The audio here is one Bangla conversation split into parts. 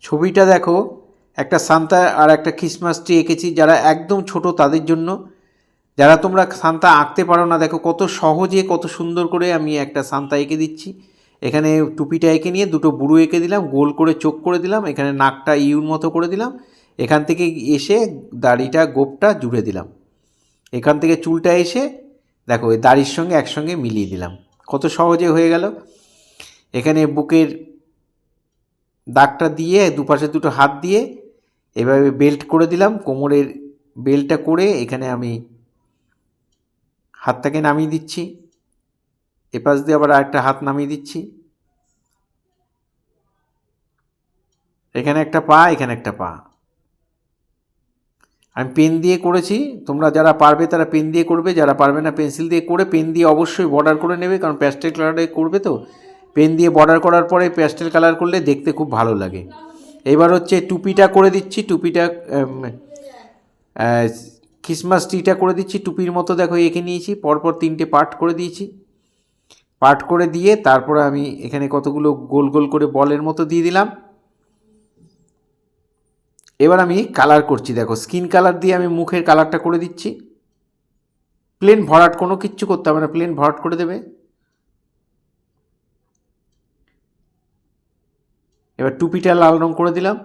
ছবিটা দেখো, একটা সান্তা আর একটা ক্রিসমাস ট্রি এঁকেছি। যারা একদম ছোট তাদের জন্য, যারা তোমরা সান্তা আঁকতে পারো না, দেখো কত সহজে কত সুন্দর করে আমি একটা সান্তা এঁকে দিচ্ছি। এখানে টুপিটা এঁকে নিয়ে দুটো বুড়ো এঁকে দিলাম, গোল করে চোখ করে দিলাম, এখানে নাকটা ইউর মতো করে দিলাম, এখান থেকে এসে দাড়িটা গোপটা জুড়ে দিলাম, এখান থেকে চুলটা এসে দেখো এই দাড়ির সঙ্গে একসঙ্গে মিলিয়ে দিলাম। কত সহজে হয়ে গেল। এখানে বুকের দাগটা দিয়ে দুপাশে দুটো হাত দিয়ে এভাবে বেল্ট করে দিলাম, কোমরের বেল্টটা করে এখানে আমি হাতটাকে নামিয়ে দিচ্ছি, এপাশ দিয়ে আবার আরেকটা হাত নামিয়ে দিচ্ছি, এখানে একটা পা, এখানে একটা পা। আমি পেন দিয়ে করেছি, তোমরা যারা পারবে তারা পেন দিয়ে করবে, যারা পারবে না পেন্সিল দিয়ে করে, পেন দিয়ে অবশ্যই বর্ডার করে নেবে, কারণ প্যাস্টেল কালারে করবে তো। পেন দিয়ে বর্ডার করার পরে প্যাস্টেল কালার করলে দেখতে খুব ভালো লাগে। এবার হচ্ছে টুপিটা করে দিচ্ছি, টুপিটা ক্রিসমাস ট্রিটা করে দিচ্ছি, টুপির মতো দেখো এঁকে নিয়েছি, পরপর 3টে পার্ট করে দিয়েছি। পার্ট করে দিয়ে তারপরে আমি এখানে কতগুলো গোল গোল করে বলের মতো দিয়ে দিলাম। এবার আমি কালার করছি, দেখো স্কিন কালার দিয়ে আমি মুখের কালারটা করে দিচ্ছি। প্লেন ভরাট, কোনো কিচ্ছু করতে হবে না, প্লেন ভরাট করে দেবে। এবার টুপিটা লাল রং করে দিলাম।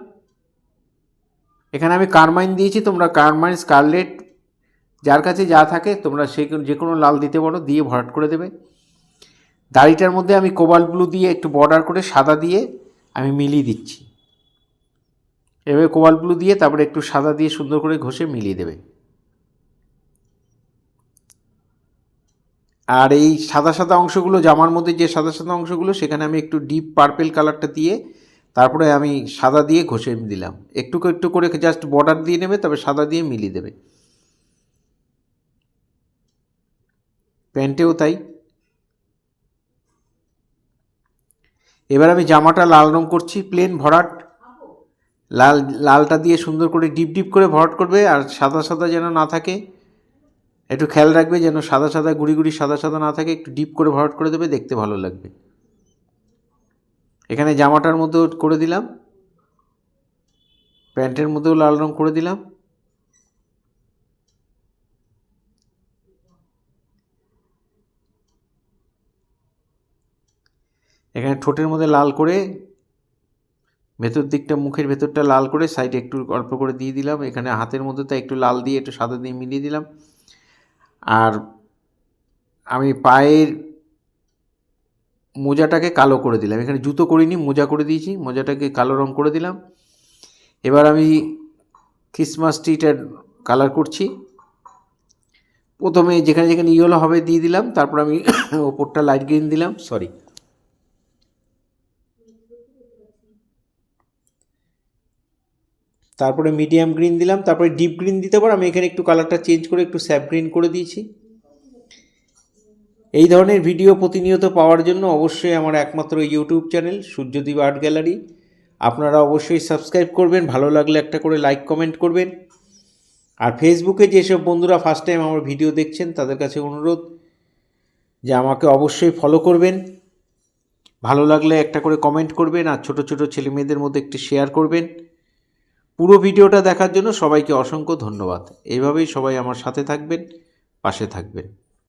এখানে আমি কারমাইন দিয়েছি, তোমরা কারমাইন, স্কারলেট, যার কাছে যা থাকে তোমরা যে কোনো লাল দিতে পারো, দিয়ে ভরাট করে দেবে। দাড়িটার মধ্যে আমি কোবাল্ট ব্লু দিয়ে একটু বর্ডার করে সাদা দিয়ে আমি মিলিয়ে দিচ্ছি। এভাবে কোবাল্ট ব্লু দিয়ে তারপরে একটু সাদা দিয়ে সুন্দর করে ঘষে মিলিয়ে দেবে। আর এই সাদা সাদা অংশগুলো, জামার মধ্যে যে সাদা সাদা অংশগুলো, সেখানে আমি একটু ডিপ পার্পেল কালারটা দিয়ে তারপরে আমি সাদা দিয়ে ঘষে দিলাম। একটু একটু করে জাস্ট বর্ডার দিয়ে নেবে, তবে সাদা দিয়ে মিলিয়ে দেবে। প্যান্টেও তাই। এবার আমি জামাটা লাল রং করছি, প্লেন ভরাট, লালটা দিয়ে সুন্দর করে ডিপ ডিপ করে ভরাট করবে। আর সাদা সাদা যেন না থাকে, একটু খেয়াল রাখবে যেন সাদা সাদা গুড়ি গুড়ি সাদা সাদা না থাকে, একটু ডিপ করে ভরাট করে দেবে, দেখতে ভালো লাগবে। এখানে জামাটার মধ্যেও করে দিলাম, প্যান্টের মধ্যেও লাল রং করে দিলাম। এখানে ঠোঁটের মধ্যে লাল করে, ভেতর দিকটা মুখের ভেতরটা লাল করে, সাইডে একটু অল্প করে দিয়ে দিলাম। এখানে হাতের মধ্যে তো একটু লাল দিয়ে একটু সাদা দিয়ে মিলিয়ে দিলাম। আর আমি পায়ের মোজাটাকে কালো করে দিলাম, এখানে জুতো করিনি, মোজা করে দিয়েছি, মোজাটাকে কালো রং করে দিলাম। এবার আমি ক্রিসমাস ট্রিটার কালার করছি। প্রথমে যেখানে যেখানে ইয়েলো হবে দিয়ে দিলাম, তারপর আমি ওপরটা লাইট গ্রিন দিলাম, তারপরে মিডিয়াম গ্রিন দিলাম, তারপরে ডিপ গ্রিন দিতে পারো। আমি এখানে একটু কালারটা চেঞ্জ করে একটু স্যাপ গ্রিন করে দিয়েছি। এই ধরনের ভিডিও প্রতিনিয়ত পাওয়ার জন্য অবশ্যই আমার একমাত্র YouTube channel Suryadip art gallery আপনারা অবশ্যই সাবস্ক্রাইব করবেন, ভালো লাগলে একটা করে লাইক কমেন্ট করবেন। আর ফেসবুকে যেসব বন্ধুরা ফার্স্ট টাইম আমার ভিডিও দেখছেন তাদের কাছে অনুরোধ যে আমাকে অবশ্যই ফলো করবেন, ভালো লাগলে একটা করে কমেন্ট করবেন, আর ছোট ছোট ছেলে মেয়েদের মধ্যে একটি শেয়ার করবেন। পুরো ভিডিওটা দেখার জন্য সবাইকে অসংখ্য ধন্যবাদ। এইভাবেই সবাই আমার সাথে থাকবেন, পাশে থাকবেন।